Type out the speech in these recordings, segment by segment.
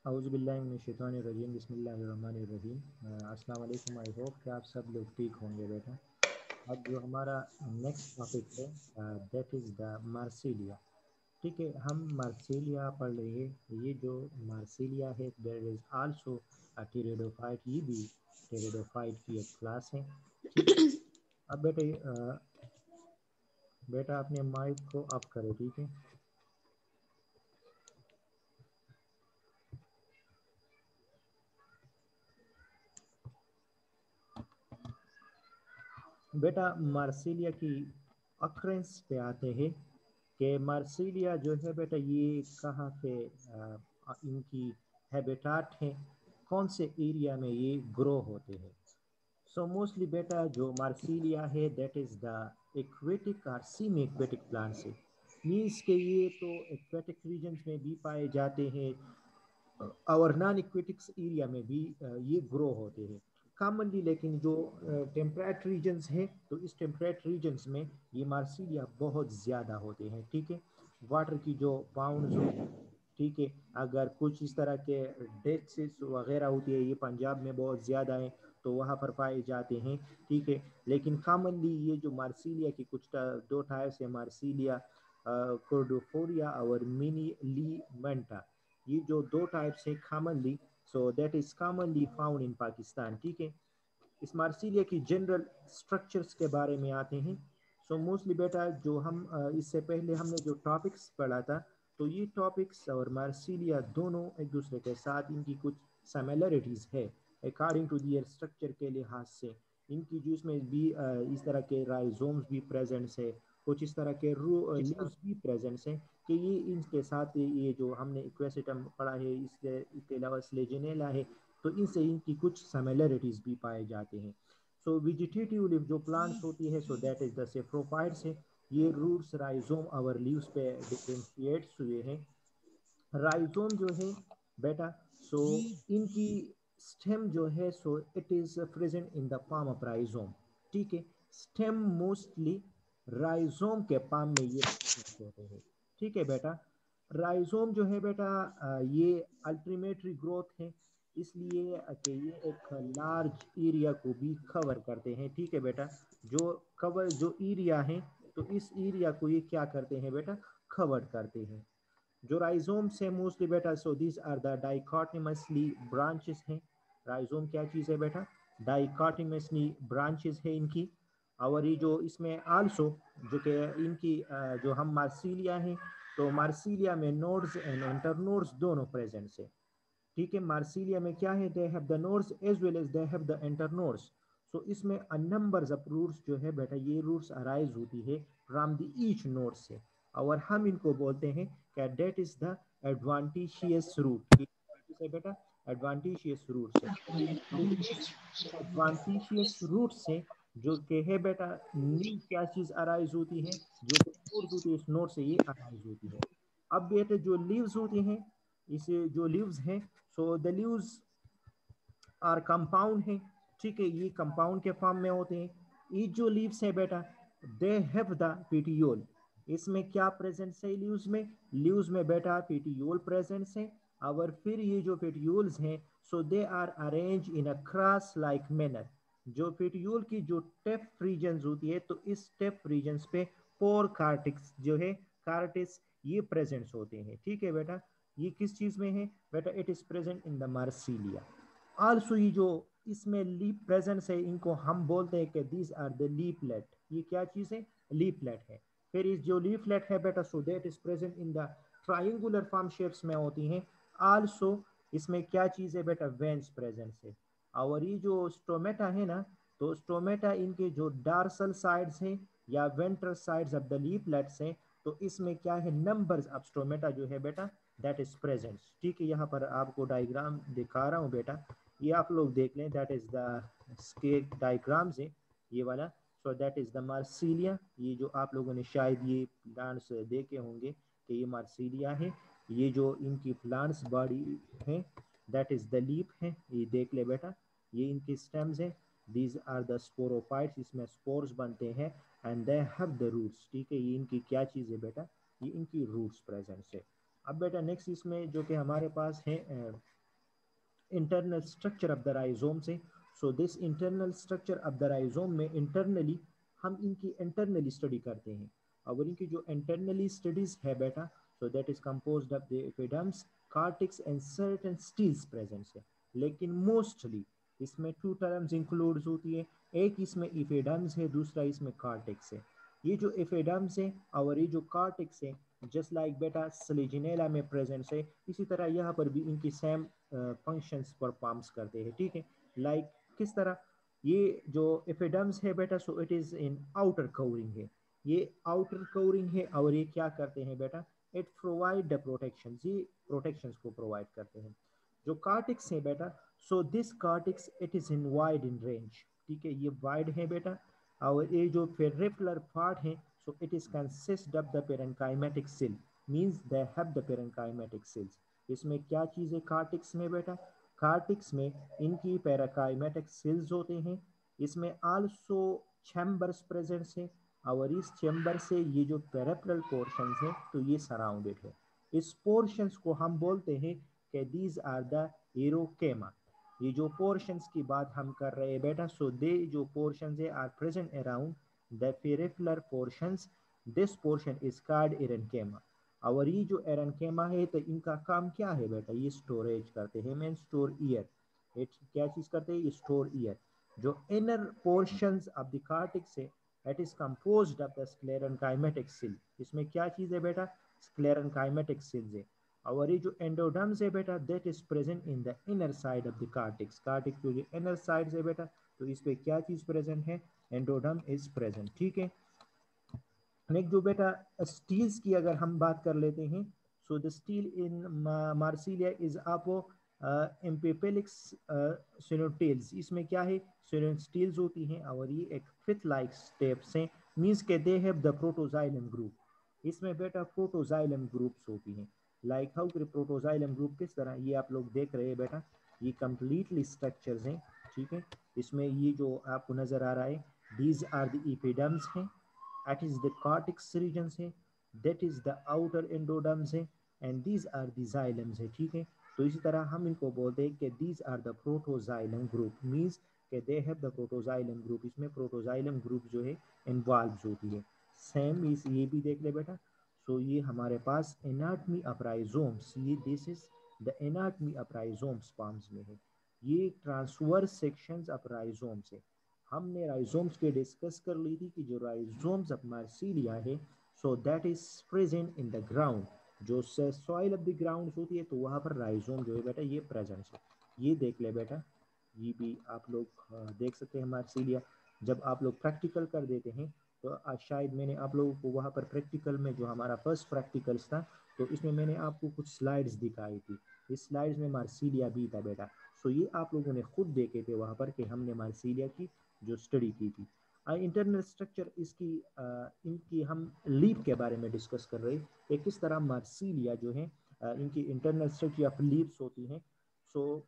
औज़ुबिल्लाहिमिनश्शैतानिर्रजीम बिस्मिल्लाहिर्रहमानिर्रहीम। अस्सलाम वालेकुम। आई होप कि आप सब लोग ठीक होंगे बेटा। अब जो हमारा नेक्स्ट टॉपिक है दैट इज़ द मार्सिलिया। ठीक है, हम मार्सिलिया पढ़ रहे हैं। ये जो मार्सिलिया है देयर इज़ आल्सो टेरिडोफाइट, ये भी टेरिडोफाइट की एक क्लास है। ठीक है, अब बेटा अपने माइक को ऑफ करो। ठीक है बेटा, मार्सिलिया की अक्रेंस पे आते हैं कि मार्सिलिया जो है बेटा ये कहाँ पे इनकी हैबिटाट है, कौन से एरिया में ये ग्रो होते हैं। सो मोस्टली बेटा जो मार्सिलिया है दैट इज़ द एक्वेटिक और सेमी एक्वेटिक प्लांट्स है। मीन्स के ये तो एक्वेटिक रीजन्स में भी पाए जाते हैं और नॉन इक्वेटिक्स एरिया में भी ये ग्रो होते हैं कॉमनली। लेकिन जो टेम्परेट रीजन्स हैं तो इस टेम्परेट रीजन्स में ये मार्सिलिया बहुत ज़्यादा होते हैं। ठीक है, वाटर की जो बाउंड्स होती है, ठीक है, अगर कुछ इस तरह के डेथ्स वगैरह होती है, ये पंजाब में बहुत ज़्यादा है तो वहाँ पर पाए जाते हैं। ठीक है, लेकिन कॉमनली ये जो मार्सिलिया की कुछ दो टाइप्स है, मार्सिलिया कोर्डोफोलिया और मिनी ली मेंटा। ये जो दो टाइप्स है commonly, so that is commonly found in Pakistan. ठीक है, इस मार्सिलिया की जनरल स्ट्रक्चर्स के बारे में आते हैं। सो मोस्टली बेटा जो हम इससे पहले हमने जो टॉपिक्स पढ़ा था, तो ये टॉपिक्स और मार्सिलिया दोनों एक दूसरे के साथ इनकी कुछ सिमिलरिटीज़ है अकॉर्डिंग टू दियर स्ट्रक्चर के लिहाज से। इनकी जो इसमें भी इस तरह के राइजोम्स भी प्रेजेंट्स है, कुछ इस तरह के लीव्स भी प्रेजेंट्स हैं कि ये इनके साथ ये जो हमने इक्वेसिटम पढ़ा है इसके अलावा स्लेजिनेला है, तो इनसे इनकी कुछ सिमिलरिटीज भी पाए जाते हैं। सो वेजिटेटिव लिव जो प्लांट्स होती है सो दैट इज द सेफ्रोफाइट्स है। ये रूट्स राइजोम और लीव्स पे डिफरेंशिएट्स हुए हैं। राइजोम जो है बेटा, सो इनकी स्टेम जो है so it is present in the palm of rhizome. ठीक है, स्टेम मोस्टली राइजोम के पाम में ये present होते हैं। ठीक है बेटा, राइजोम जो है बेटा ये अल्टीमेटरी ग्रोथ है, इसलिए कि ये एक लार्ज एरिया को भी कवर करते हैं। ठीक है बेटा, जो कवर जो एरिया है तो इस एरिया को ये क्या करते हैं बेटा, कवर करते हैं। जो राइजोम से मोस्टली बेटा, so this are the dichotomously branches हैं। राइजोम क्या चीज़ है बेटा, डाइकोटिमसली ब्रांचेस है इनकी। और ये जो इसमें आल्सो जो कि इनकी जो हम मार्सिलिया हैं तो मार्सिलिया में नोड्स एंड इंटरनोड्स दोनों प्रेजेंट है। ठीक है, मार्सिलिया में क्या है, they have the nodes as well as they have the internodes. So इसमें नंबर्स ऑफ रूट्स जो है बेटा, ये रूट्स अराइज होती है फ्रॉम द ईच नोड से, और हम इनको बोलते हैं कि डेट इज द एडवांटेशियस रूट। है बेटा, एडवांटेशियस रूट से। तो इस एडवांटेशियस रूट से जो कि है बेटा न्यू क्या चीज अराइज होती है, जो कि नोड्स होती है इस नोड से ये अराइज होती है। अब बेटे जो लीव्स होती हैं, इसे जो लीव्स हैं, so the leaves are compound है। ठीक है, ये कंपाउंड के फॉर्म में होते हैं। ये जो लीव्स है बेटा, दे हैव द पेटियोल। इसमें क्या प्रेजेंस है लीव्स में, लीव्स में बेटा पेटियोल प्रेजेंस है। और फिर ये जो पेटियोल्स हैं so they are arrange in a cross like manner. जो पेटियोल की जो टेप रीजन्स होती है तो इस टेप रीजन्स पे पोर कार्टिक्स जो है, कार्टिस, ये प्रेजेंट्स होते हैं। ठीक है बेटा, ये किस चीज में है बेटा, it is present in the Marsilea. Also ये जो इसमें लीप प्रेजेंस है इनको हम बोलते हैं कि दीज आर द लीपलेट। ये क्या चीज़ है, लीपलेट है। फिर इस जो लीफलेट है बेटा, so that is present in the triangular form shapes में होती हैं। आल्सो इसमें क्या चीज़ है बेटा, वेंस प्रेजेंस है। और ये जो स्टोमेटा है ना, तो स्टोमेटा इनके जो डार्सल साइड्स हैं या ventral sides of the leaflets हैं, तो इसमें क्या है, नंबर्स ऑफ स्टोमेटा जो है बेटा दैट इज प्रेजेंट। ठीक है, यहाँ पर आपको डायग्राम दिखा रहा हूँ बेटा, ये आप लोग देख लें, that is the scale diagrams है ये वाला। सो दैट इज द मार्सिलिया। ये जो आप लोगों ने शायद ये प्लांट्स देखे होंगे कि ये मार्सिलिया है। ये जो इनकी प्लांट्स बॉडी है दैट इज द लीप है, ये देख ले बेटा, ये इनकी स्टेम्स है। दीज आर द स्पोरोफाइट्स, इसमें स्पोर्स बनते हैं and they have the roots. ठीक है, ये इनकी क्या चीज़ है बेटा, ये इनकी रूट्स प्रेजेंट है। अब बेटा नेक्स्ट इसमें जो कि हमारे पास है internal structure of the rhizome से। So this internal structure of the rhizome में इंटरनली हम इनकी इंटरनली स्टडी करते हैं। और इनकी जो इंटरनली स्टडीज है बेटा, so that is composed of the epidermis, cortex and certain steles presence है। लेकिन मोस्टली इसमें टू टर्म्स इंक्लूड होती है, एक इसमें एपिडर्म्स है, दूसरा इसमें कार्टेक्स है। ये जो एपिडर्म्स है और ये जो कार्टेक्स है, जस्ट लाइक बेटा स्लेजिनेला में प्रेजेंस है, इसी तरह यहाँ पर भी इनकी सेम फंक्शंस परफॉर्म्स करते हैं। ठीक है, लाइक किस तरह, ये जो एपिडर्म्स है बेटा, so it is in outer covering है, ये आउटर कवरिंग है और ये क्या करते हैं बेटा, इट प्रोवाइड द प्रोटेक्शन, ये प्रोटेक्शंस को प्रोवाइड करते हैं। जो कार्टिक्स है बेटा, so this cortex it is in wide in range. ठीक है, ये वाइड है बेटा, और ये जो पेरिफेरल पार्ट है, so it is consist of the parenchymatic cell, means they have the parenchymatic cells. इसमें क्या चीज़ है कार्टिक्स में बेटा, कार्टिक्स में इनकी पेरेन्काइमेटिक सेल्स होते हैं। इसमें आल्सो चैम्बर्स प्रेजेंट है, और इस चैम्बर से ये जो पेरिफेरल पोर्शन है तो ये सराउंडेड है। इस पोर्शंस को हम बोलते हैं कि दीज आर द एरोकेमा। ये जो पोर्शंस की बात हम कर रहे हैं बेटा, सो दे जो पोर्शंस है are present around the peripheral portions, this portion is called aerenchyma. और ये जो एरेन्केमा है तो इनका काम क्या है बेटा, ये स्टोरेज करते हैं, मीन स्टोर ईयर। क्या चीज करते हैं, ये स्टोर ईयर। जो inner portions of the cortex है, it is composed of the sclerenchymatic cell. इसमें क्या चीज है बेटा, स्क्लेरेन्काइमेटिक सेल्स है। और ये जो एंडोडर्म्स है बेटा, that is present in the inner side of the cortex. Cortex जो इनर साइड है बेटा, तो इस पे क्या चीज प्रेजेंट है, एंडोडर्म इज प्रेजेंट। ठीक है, नेक्स्ट जो बेटा स्टील्स की अगर हम बात कर लेते हैं, so the steel in Marsilea is आपो एम्पिपेलिक्स सिनोटेल्स। इसमें क्या है, स्टील्स होती हैं और ये एक फिथ लाइक स्टेप्स हैं, मींस के they have the protoxylem group. इसमें बेटा प्रोटोजाइलम ग्रुप्स होती हैं, लाइक हाउ प्रोटोजाइलम ग्रुप किस तरह, ये आप लोग देख रहे हैं बेटा, ये कंप्लीटली स्ट्रक्चर्स हैं। ठीक है, इसमें ये जो आपको नजर आ रहा है, दीज आर द इपिडर्म्स हैं, that is the cortex regions है, that is the outer endoderms है, and these are the xylems है। ठीक है, तो इसी तरह हम इनको बोलते हैं कि these are the protoxylem group, means कि they have the protoxylem group। इसमें protoxylem group जो है इन्वॉल्व होती है। सेम इस ये भी देख ले बेटा, सो ये हमारे पास एनाटमी ऑफ राइजोम्स, ये this is the anatomy of rhizomes palms में है, ये ट्रांसवर्स सेक्शंस ऑफ राइजोम्स है। हमने राइजोम्स के डिस्कस कर ली थी कि जो राइजोम्स ऑफ मार्सिलिया है, so that is present in the ground, जो सॉइल ऑफ द ग्राउंड होती है तो वहाँ पर राइजोम जो है बेटा ये प्रेजेंट है। ये देख ले बेटा, ये भी आप लोग देख सकते हैं मार्सिलिया। जब आप लोग प्रैक्टिकल कर देते हैं तो शायद मैंने आप लोगों को वहाँ पर प्रैक्टिकल में जो हमारा फर्स्ट प्रैक्टिकल्स था, तो इसमें मैंने आपको कुछ स्लाइड्स दिखाई थी, इस स्लाइड्स में मार्सिलिया भी था बेटा। सो ये आप लोगों ने खुद देखे थे वहाँ पर कि हमने मार्सिलिया की जो स्टडी की थी। इंटरनल स्ट्रक्चर इसकी इनकी हम लीप के बारे में डिस्कस कर रहे हैं, किस तरह मार्सिलिया जो है इनकी इंटरनल स्ट्रक्चर ऑफ लीप्स होती हैं। सो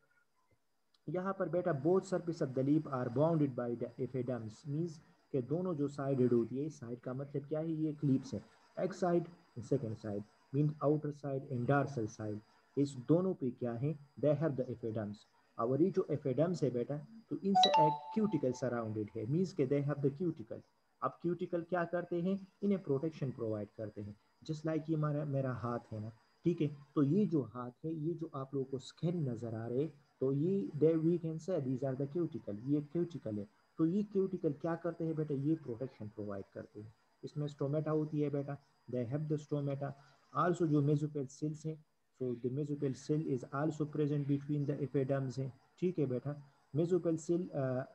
यहाँ पर बेटा both surface of the leaf are bounded by the epidermis, means के दोनों जो साइडेड होती है, साइड का मतलब क्या है, ये क्लीप्स है, एक side second side, mean outer side and dorsal side, इस दोनों पे क्या है, दे हैव द एपिडर्म्स। और ये जो एपिडर्म्स है बेटा, तो इनसे एक क्यूटिकल सराउंडेड है, मींस के दे हैव द क्यूटिकल। अब क्यूटिकल क्या करते हैं, इन्हें प्रोटेक्शन प्रोवाइड करते हैं। जस्ट लाइक ये हमारा मेरा हाथ है ना, ठीक है, तो ये जो हाथ है, ये जो आप लोगों को स्किन नजर आ रहे हैं, तो ये they we can say these are the cuticle, ये क्यूटिकल है। तो ये क्यूटिकल क्या करते हैं बेटा, ये प्रोटेक्शन प्रोवाइड करते हैं। इसमें स्टोमेटा होती है बेटा, they have the stomata. Also जो मेसोपेल सेल्स हैं, so the mesophyll cell is also present between the epidermis है। ठीक है बेटा, mesophyll cell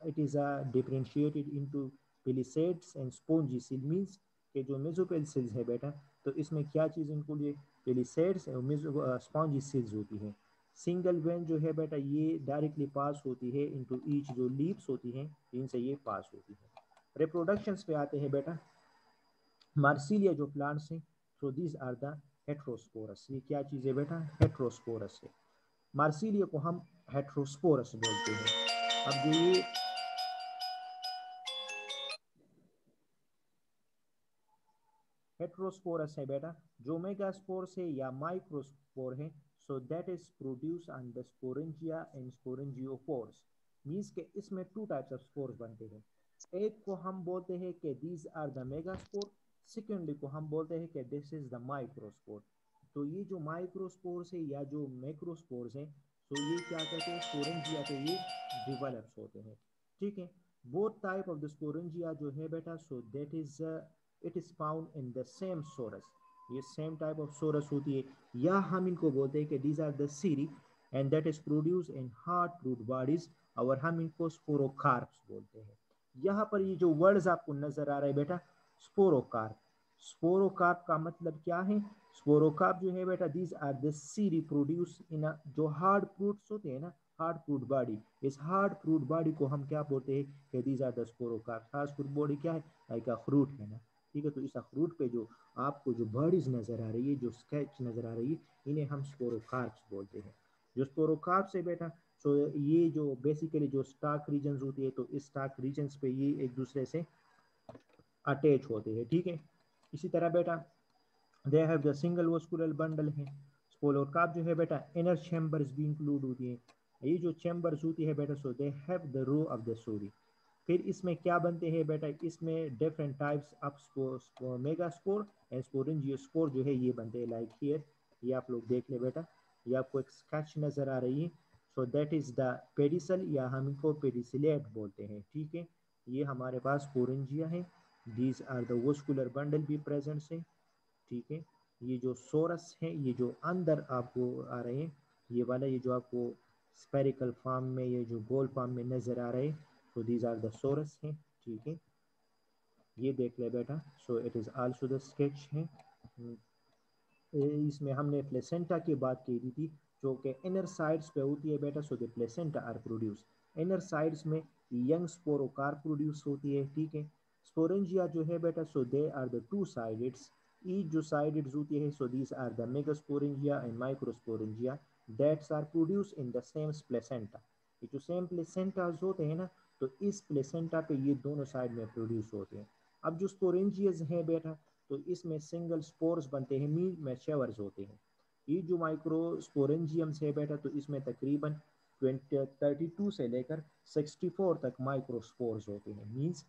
it is differentiated into palisades and spongy cell, means के जो मेसोपेल सेल्स है बेटा, तो इसमें क्या चीज़ इनको लिए पेलिसेड्स और स्पॉन्जी सेल्स होती है। सिंगल वेन जो है बेटा ये डायरेक्टली पास होती है इनटू ईच, जो लीव्स होती हैं इनसे ये पास होती है। रिप्रोडक्शंस पे आते हैं बेटा, मार्सिलिया जो प्लांट्स हैं, so these are the heterosporous. ये क्या चीज़ है बेटा, हेट्रोस्पोरस है। मार्सिलिया को हम हेट्रोस्पोरस बोलते हैं। अब जो ये हेट्रोस्पोरस है बेटा, जो मेगास्पोर्स है या माइक्रोस्पोर है, so that is produce on the sporangia and sporangiophores. Means के इसमें टू टाइप्स ऑफ स्पोर्स बनते हैं। एक को हम बोलते हैं कि these are the megaspore, secondly को हम बोलते हैं कि दिस इज द माइक्रोस्पोर। तो ये जो माइक्रोस्पोर्स है या जो मैक्रोस्पोर्स हैं, तो ये क्या कहते हैं, स्पोरेंजिया पे ये डिवेलप्स होते हैं। ठीक है, both type of the sporangia जो है बेटा, so that is it is found in the same sorus. ये सेम टाइप ऑफ सोरस होती है, या हम इनको बोलते हैं कि these are the sori and that is produce in hard fruit bodies, और हम इनको स्पोरोकार्प्स बोलते हैं। यहाँ पर ये जो वर्ड्स आपको नजर आ रहा है बेटा, स्पोरोकार्प, स्पोरोकार्प का मतलब क्या है? स्पोरोकार्प जो है बेटा, these are the sori produce in जो हार्ड फ्रूट्स होते हैं ना, हार्ड फ्रूट बॉडी, इस हार्ड फ्रूट बॉडी को हम क्या बोलते हैं कि these are the sporocarp. Hard fruit body क्या है? लाइक अ फ्रूट है ना, ठीक है। तो इस अखरूट पे जो आपको जो बॉडीज नजर आ रही है, जो स्केच नजर आ रही है, इन्हें हम स्पोरोकार्प्स बोलते हैं। जो स्पोरोकार्प्स है बेटा, सो ये जो बेसिकली जो स्टार्क रीजन्स होती है, तो इस स्टार्क रीजन्स पे ये एक दूसरे से अटैच होते हैं, ठीक है। इसी तरह बेटा they have the single vascular bundle है। स्पोरोकार्प जो है बेटा, इनर चैम्बर्स भी इंक्लूड होती है। ये जो चैम्बर्स होती है बेटा, so they have the row of the sori. फिर इसमें क्या बनते हैं बेटा, इसमें different types of megaspore and sporangiospore जो है ये बनते हैं, लाइक हियर, ये आप लोग देख ले बेटा, ये आपको एक स्केच नजर आ रही है। So that is the pedicel, या हम इनको पेडिसिलेट बोलते हैं, ठीक है। ये हमारे पास स्पोरेंजिया है। These are the vascular bundle भी प्रेजेंट है, ठीक है। ये जो सोरस है, ये जो अंदर आपको आ रहे हैं, ये वाला, ये जो आपको स्पेरिकल फॉर्म में, ये जो गोल फॉर्म में नजर आ रहे हैं, तो दीज आर द सोरस हैं, ठीक है। ये देख ले बेटा, so it is also the sketch है। इसमें हमने प्लेसेंटा की बात की थी, जो कि इनर साइड्स पे होती है बेटा, so the placenta are produce. Inner sides में यंग स्पोरोकार प्रोड्यूस होती है, ठीक है। स्पोरेंजिया जो है बेटा, so they are the two sides, each जो साइडेड्स होती है, so these are the megasporangia and microsporangia that's are produce in the same placenta. ये जो सेम प्लेसेंटाज होते हैं ना, तो इस प्लेसेंटा पे ये दोनों साइड में प्रोड्यूस होते हैं। अब जो स्पोरेंजियस है बेटा, तो इसमें सिंगल स्पोर्स बनते हैं, मीन मैच्योर्स होते हैं। ये जो माइक्रोस्पोरेंजियम्स है बेटा, तो इसमें तकरीबन 32 से लेकर 64 तक माइक्रोस्पोर्स होते हैं। मीन्स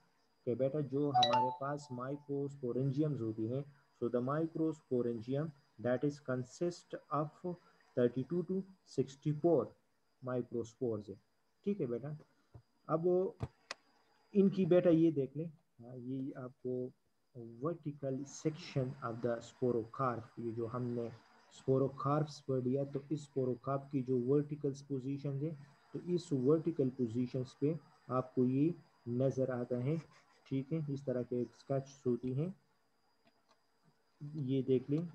कि बेटा जो हमारे पास माइक्रोस्पोरेंजियम्स होती हैं, so the microsporangium that is consist of 32 to 64 microspores है, ठीक है बेटा। अब इनकी बेटा ये देख लें, ये आपको वर्टिकल सेक्शन ऑफ द स्पोरोकार्प, ये जो हमने स्पोरोकार्प्स पढ़ लिया, तो इस स्पोरोकार्प की जो वर्टिकल पोजीशन है, तो इस वर्टिकल पोजीशंस पे आपको ये नज़र आता है, ठीक है। इस तरह के स्केच होती हैं, ये देख लें।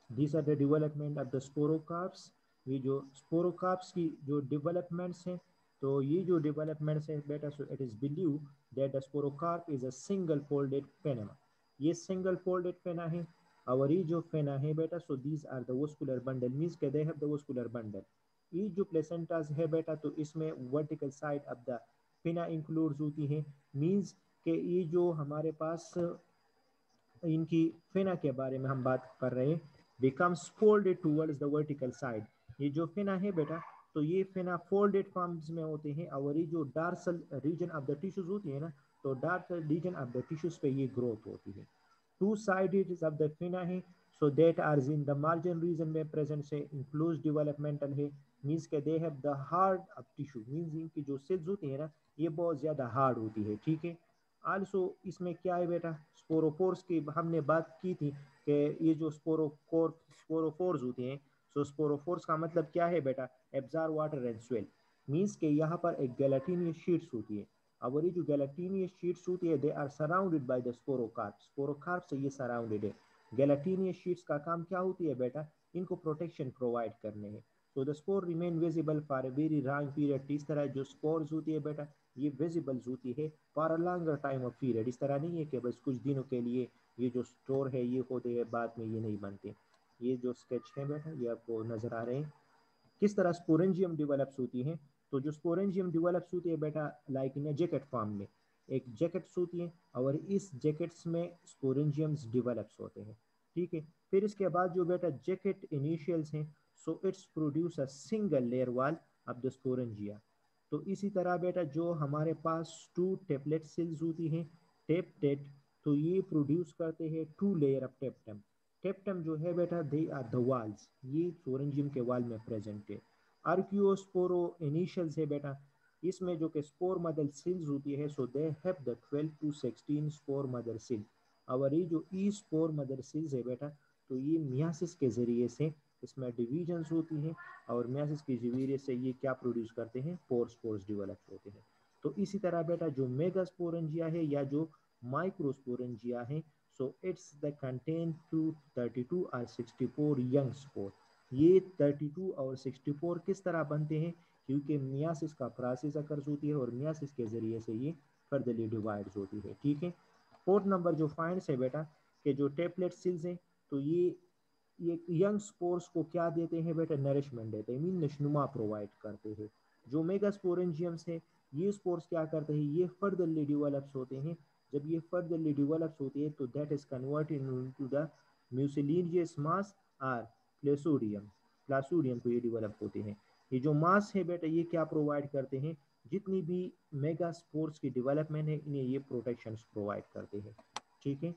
This are the development of the sporocarps. ये जो स्पोरोकार्प्स की जो डेवलपमेंट्स हैं, तो ये जो डेवलपमेंट्स है बेटा, so it is believe that the sporocarp is a single folded pinna. ये सिंगल फोल्डेड फेना है, और ये जो फेना है बेटा, so these are the vascular bundle, means के they have the vascular bundle. ये जो प्लेसेंटास है बेटा, तो इसमें vertical side of the pinna includes होती है। मीन्स के ये जो हमारे पास इनकी फेना के बारे में हम बात कर रहे हैं, becomes folded towards the vertical side. ये जो फेना है बेटा, तो ये फेना फोल्डेड फॉर्म्स में होते हैं, और ये जो dorsal region of the tissues होती है ना, तो dorsal region of the tissues पे ये ग्रोथ होती है। टू साइडेड ऑफ द फेना है, so that are in the margin region में प्रेजेंट से इंक्लूज डेवलपमेंटल है। मीन्स के they have the hard of tissue, means इनकी जो सेल्स होती है ना, ये बहुत ज्यादा हार्ड होती है, ठीक है। आल्सो इसमें क्या है बेटा, स्पोरोपोर्स की हमने बात की थी कि ये जो स्पोरोफोर्स होते हैं, सो स्पोरोफोर्स का मतलब क्या है बेटा, absorb water and swell. Means के यहाँ पर एक गैलेटिनियस शीट्स होती है, और ये जो गैलेटिनियस शीट्स होती है, they are surrounded by the sporocarp. Sporocarp से ये सराउंडेड है। गैलेटिनियस शीट्स का काम क्या होती है बेटा, इनको प्रोटेक्शन प्रोवाइड करने है। So the spore remain visible for a very long period. इस तरह जो स्पोर्स होती है बेटा, ये विजिबल्स होती है for a longer time of period. इस तरह नहीं है कि बस कुछ दिनों के लिए ये जो स्टोर है ये होते हैं, बाद में ये नहीं बनते। ये जो स्केच है बेटा, ये आपको नजर आ रहे हैं किस तरह स्पोरेंजियम डेवलप्स होती है। तो जो स्पोरेंजियम डेवलप्स होती है बेटा, लाइक इन जैकेट फॉर्म में, एक जैकेट्स होती हैं और इस जैकेट्स में स्पोरेंजियम्स डिवेलप्स होते हैं, ठीक है। फिर इसके बाद जो बेटा जैकेट इनिशियल्स हैं, so it's produce a single layer wall of the sporangia. तो इसी तरह बेटा जो हमारे पास टू टेपलेट सेल्स होती हैं, टेपटेट, तो ये प्रोड्यूस करते हैं two layer of tapetum. Tapetum जो है बेटा दे आर द वाल्स, ये सोरेंजियम के वाल में प्रेजेंट है। आर्कियोस्पोरो इनिशियल्स है बेटा, इसमें जो कि स्पोर मदर सेल्स होती है, so they have the 12 to 16 spore mother cell. और ये जो ई स्पोर मदर सेल्स है बेटा, तो ये मियासिस के जरिए से इसमें डिवीजन्स होती हैं और मियासिस के जरिए से ये क्या प्रोड्यूस करते हैं, पोर्स डेवलप होते हैं। तो इसी तरह बेटा जो मेगास्पोरेंजिया है या जो माइक्रोस्पोरेंजिया है, so it's the contain two 32 और 64 यंग स्पोर। ये 32 और 64 किस तरह बनते हैं, क्योंकि मियासिस का प्रोसेस अकर्स होती है और मियासिस के जरिए से ये फर्दरली डिवाइड्स होती है, ठीक है। फोर्थ नंबर जो फाइंड्स है बेटा कि जो टेपलेट सेल्स हैं, तो ये यंग स्पोर्स को क्या देते हैं बेटा, नरिशमेंट देते हैं, मीन नशनुमा प्रोवाइड करते हैं। जो मेगास्पोरेंजियम्स है, ये स्पोर्स क्या करते हैं, ये फर्दरली डेवलप्स होते हैं। जब ये फर्दरली डेवलप्स होती है तो that is converted into the mucilaginous mass और प्लेसोडियम, प्लासोडियम को ये डेवलप होते हैं। ये जो मास है बेटा ये क्या प्रोवाइड करते हैं, जितनी भी मेगा स्पोर्स की डेवलपमेंट है इन्हें ये प्रोटेक्शन प्रोवाइड करते हैं, ठीक है।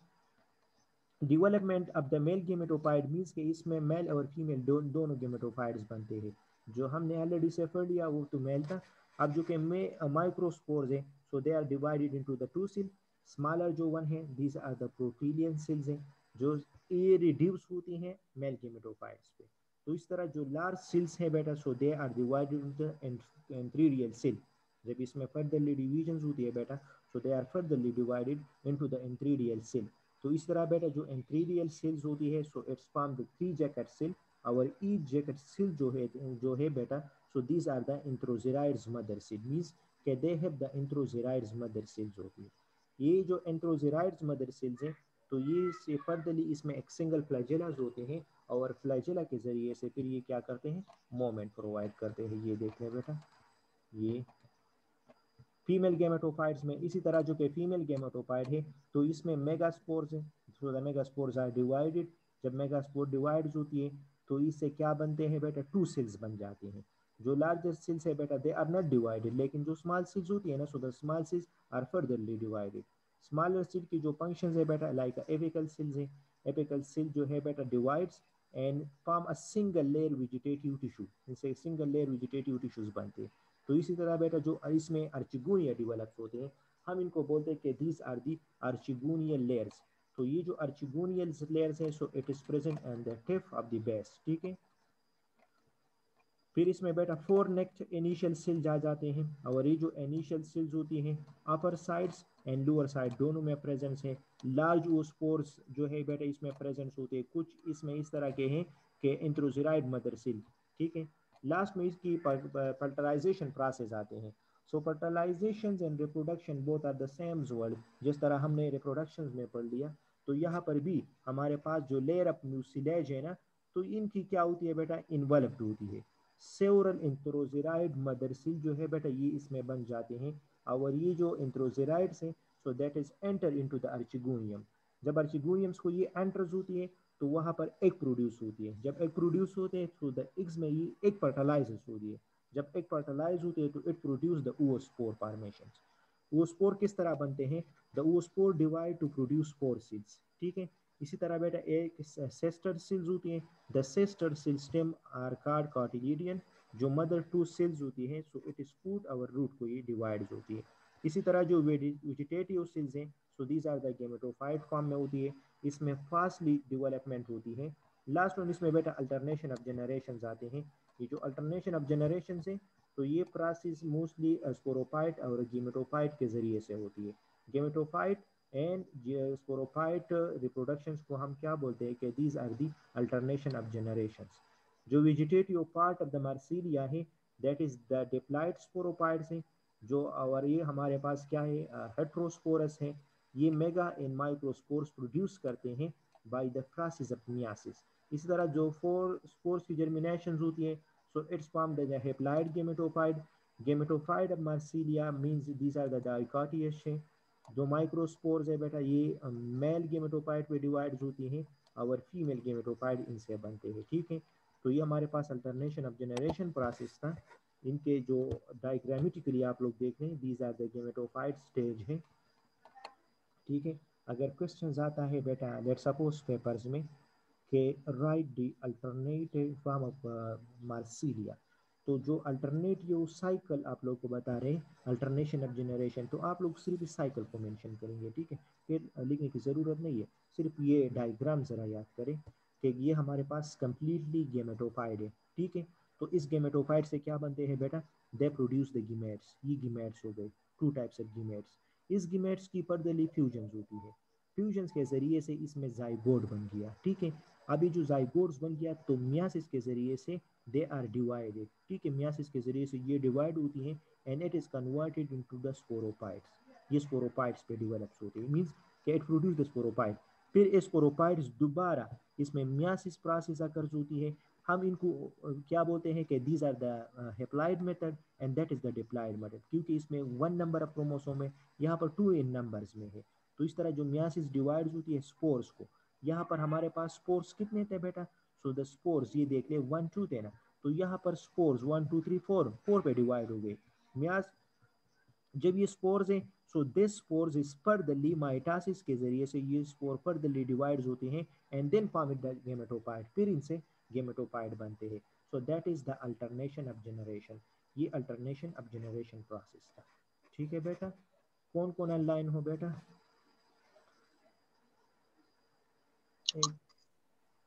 Development of the mail gametophyte means के इसमें मेल और फीमेल दोनों गेमेटोफाइट्स बनते हैं। जो हमने ऑलरेडी से पढ़ लिया वो तो मेल था। अब जो कि माइक्रोस्पोर्स है, so they are divided into the two cell. Smaller जो वन है, these are the prothallial cells हैं, जो ये रिड्यूस होती हैं मेल गेमेटोफाइट्स पे। तो इस तरह जो लार्ज सेल्स है बेटा, so they are divided into antheridial cell. जब इसमें फर्दरली डिविजन होती है बेटा, so they are furtherly divided into the antheridial cell. तो इस तरह बेटा जो एंथ्रीरियल सेल्स होती है, so its form the three jacket cell. और ईच जैकेट सेल जो है बेटा, so these are the antherozoids mother cell, means के they have the antherozoids mother cells होती है। ये जो इंट्रोजेराइड्स मदर सेल्स हैं, तो ये से फर्दरली इसमें एक सिंगल फ्लैजेलास होते हैं और फ्लैजेला के जरिए से फिर ये क्या करते हैं, मोमेंट प्रोवाइड करते हैं। ये देख लें बेटा, ये फीमेल गेमेटोफाइट्स में इसी तरह जो कि फीमेल गेमेटोफाइट है, तो इसमें मेगास्पोर्स है, so the megaspores are divided. जब मेगास्पोर डिवाइड्स होती है तो इससे क्या बनते हैं बेटा, टू सेल्स बन जाते हैं। जो लार्जेस्ट सेल्स है बेटा दे आर नॉट डिवाइडेड, लेकिन जो स्मॉल सेल्स होती है ना, so the small cells are furtherly divided. Smaller cell की जो फंक्शंस है बेटा, लाइक एपिकल सेल्स है, एपिकल सेल जो है बेटा divides and form a single layer vegetative tissue, इनसे सिंगल लेयर वेजिटेटिव टिश्यूज बनते हैं। तो इसी तरह बेटा जो इसमें अर्चिगोनिया डेवलप होते हैं, हम इनको बोलते हैं कि दीज आर दी अर्चिगोनियल लेयर्स। तो ये जो अर्चिगोनियल लेयर्स है, so it is present at the tip of the base, ठीक है। फिर इसमें बेटा फोर नेक्स्ट इनिशियल सेल्स आ जाते हैं और ये जो इनिशियल सेल्स होती हैं अपर साइड्स एंड लोअर साइड दोनों में प्रेजेंस है। लार्ज ओस्पोर्स जो है बेटा इसमें प्रेजेंस होते हैं, कुछ इसमें इस तरह के हैं कि इंट्रोजेराइड मदर सेल, ठीक है। लास्ट में इसकी फर्टिलाइजेशन प्रोसेस आते हैं। So fertilization and reproduction both are the same word, जिस तरह हमने रिप्रोडक्शन में पढ़ लिया, तो यहाँ पर भी हमारे पास जो लेयर ऑफ म्यूसिलेज है ना, तो इनकी क्या होती है बेटा, इन्वॉल्व होती है। सेवरल इंट्रोजेराइड मदर सेल जो है बेटा ये इसमें बन जाते हैं और ये जो इंट्रोजेराइड्स हैं, so that is enter into the archegonium. जब अर्चिगोनियम्स को ये एंटर्स होती है तो वहाँ पर एग प्रोड्यूस होती है। जब एग प्रोड्यूस होते हैं तो द एग्स में ये एग फर्टिलाइज होती है। जब एग फर्टिलाइज होती है तो it produce the oospore formation. oospore किस तरह बनते हैं, the oospore divide to produce spore cells, ठीक है। इसी तरह बेटा एक सेस्टर सेल्स होती हैं, the sister cell stem are कार्ड कार्टिलिडियन। जो मदर टू सेल्स होती है, सो इट इज फूड और रूट को ये डिवाइड होती है। इसी तरह जो वेजिटेटिव सेल्स हैं, so these are the gametophyte form में होती है, इसमें फास्टली डेवलपमेंट होती है। लास्ट में इसमें बेटा अल्टरनेशन ऑफ जनरेशन आते हैं। ये जो अल्टरनेशन ऑफ जनरेशन है, तो ये प्रोसेस मोस्टली स्पोरोफाइट और गेमेटोफाइट के जरिए से होती है। गेमेटोफाइट एंड स्पोरोफाइट रिप्रोडक्शंस को हम क्या बोलते हैं कि these are the alternation of generations. जो vegetative part of the Marsilea है, that is the diploid sporophytes हैं। जो और ये हमारे पास क्या है, हेट्रोस्पोरस है। ये मेगा इन माइक्रोस्पोर्स प्रोड्यूस करते हैं by the process of meiosis. इसी तरह जो फोर स्पोर्स की जर्मिनेशन होती है, so its form the haploid gametophyte. Gametophyte of Marsilea means these are the dioecious हैं। जो माइक्रोस्पोर्स है बेटा ये मेल गेमेटोफाइट पे डिवाइड होती हैं और फीमेल गेमेटोफाइट इनसे बनते हैं, ठीक है। तो ये हमारे पास अल्टरनेशन ऑफ जनरेशन प्रोसेस था। इनके जो डायग्रामेटिकली आप लोग देख रहे हैं, these are the gametophyte stage है, ठीक है। अगर क्वेश्चन आता है बेटा लेट सपोज पेपर्स में कि right the alternative form of Marsilea, तो जो अल्टरनेट ये साइकिल आप लोग को बता रहे हैं अल्टरनेशन ऑफ जनरेशन, तो आप लोग सिर्फ इस साइकिल को मेंशन करेंगे, ठीक है। फिर लिखने की ज़रूरत नहीं है, सिर्फ ये डायग्राम ज़रा याद करें कि ये हमारे पास कंप्लीटली गेमेटोफाइड है, ठीक है। तो इस गेमेटोफाइड से क्या बनते हैं बेटा, दे प्रोड्यूस द गिमेट्स, ये गिमेट्स हो गए, टू टाइप्स ऑफ गिमेट्स। इस गिमेट्स की पर्दली फ्यूजन होती है, फ्यूजन के ज़रिए से इसमें जाइगोट बन गया, ठीक है। अभी जो जाइगोट्स बन गया तो मियासिस के ज़रिए से दे आर डिवाइडेड, ठीक है, मियासिस के ज़रिए से ये डिवाइड होती हैं and it is converted into the sporophytes, ये स्पोरोपाइट्स पे डेवलप्स होते हैं, मींस कि इट प्रोड्यूस द स्पोरोपाइट। फिर स्पोरोपाइट्स दोबारा इसमें मियासिस प्रोसेस अकर होती है, हम इनको क्या बोलते हैं कि these are the haploid method and that is the diploid method, क्योंकि इसमें 1 नंबर ऑफ क्रोमोसोम है, यहाँ पर 2 इन नंबर्स में है। तो इस तरह जो मियासिस डिवाइड होती है स्पोर्स को, यहाँ पर हमारे पास स्पोर्स कितने थे बेटा, सो द स्पोर्स ये देख ले 1 2 थे ना, तो यहाँ पर स्पोर्स 1 2 3 4 पे डिवाइड हो गए। मियास जब ये स्पोर्स हैं, so this spores is furtherly mitosis के जरिए से ये स्पोर फर्दरली डिवाइड होते हैं and then form it the gametophyte, फिर इनसे गेमेटोफाइट बनते हैं। So that is the alternation of generation, ये अल्टरनेशन ऑफ जनरेशन प्रोसेस था, ठीक है बेटा। कौन कौन ऑनलाइन हो बेटा? एक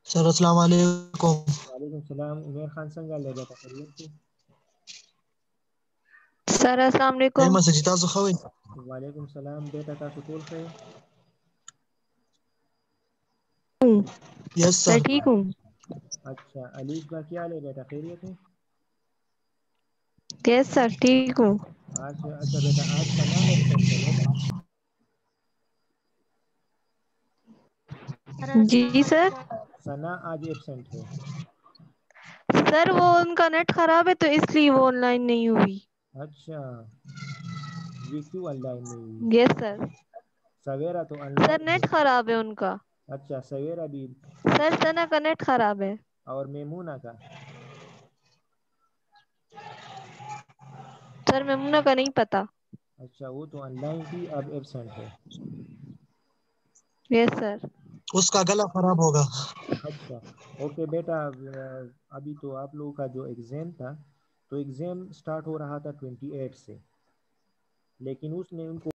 सर अस्सलाम वालेकुम। वालेकुम सलाम, उमेर खान संग ले बेटा खैरियत से? सर अस्सलाम वालेकुम। एमा से जिता खवे। वालेकुम सलाम बेटा, तासु टोल खैर? Yes sir sir. ठीक हूँ। अच्छा अलीश बा क्या हाल है बेटा, खैरियत है? यस सर ठीक हूँ। आज अच्छा बेटा, आज सना एब्सेंट है बेटा। जी सर। सना आज एब्सेंट है। सर वो उनका नेट खराब है तो इसलिए वो ऑनलाइन नहीं हुई। अच्छा, ये क्यों ऑनलाइन नहीं हुई? Yes sir. सवेरा तो सर ऑनलाइन है। नेट खराब है उनका। अच्छा सवेरा भी। सर सना का नेट खराब है। और मेमूना का? सर मेमुना का नहीं पता। अच्छा वो तो ऑनलाइन थी, अब एब्सेंट है। Yes sir. उसका गला खराब होगा। अच्छा ओके बेटा, अभी तो आप लोगों का जो एग्ज़ाम था, तो एग्ज़ाम स्टार्ट हो रहा था 28 से, लेकिन उसने उनको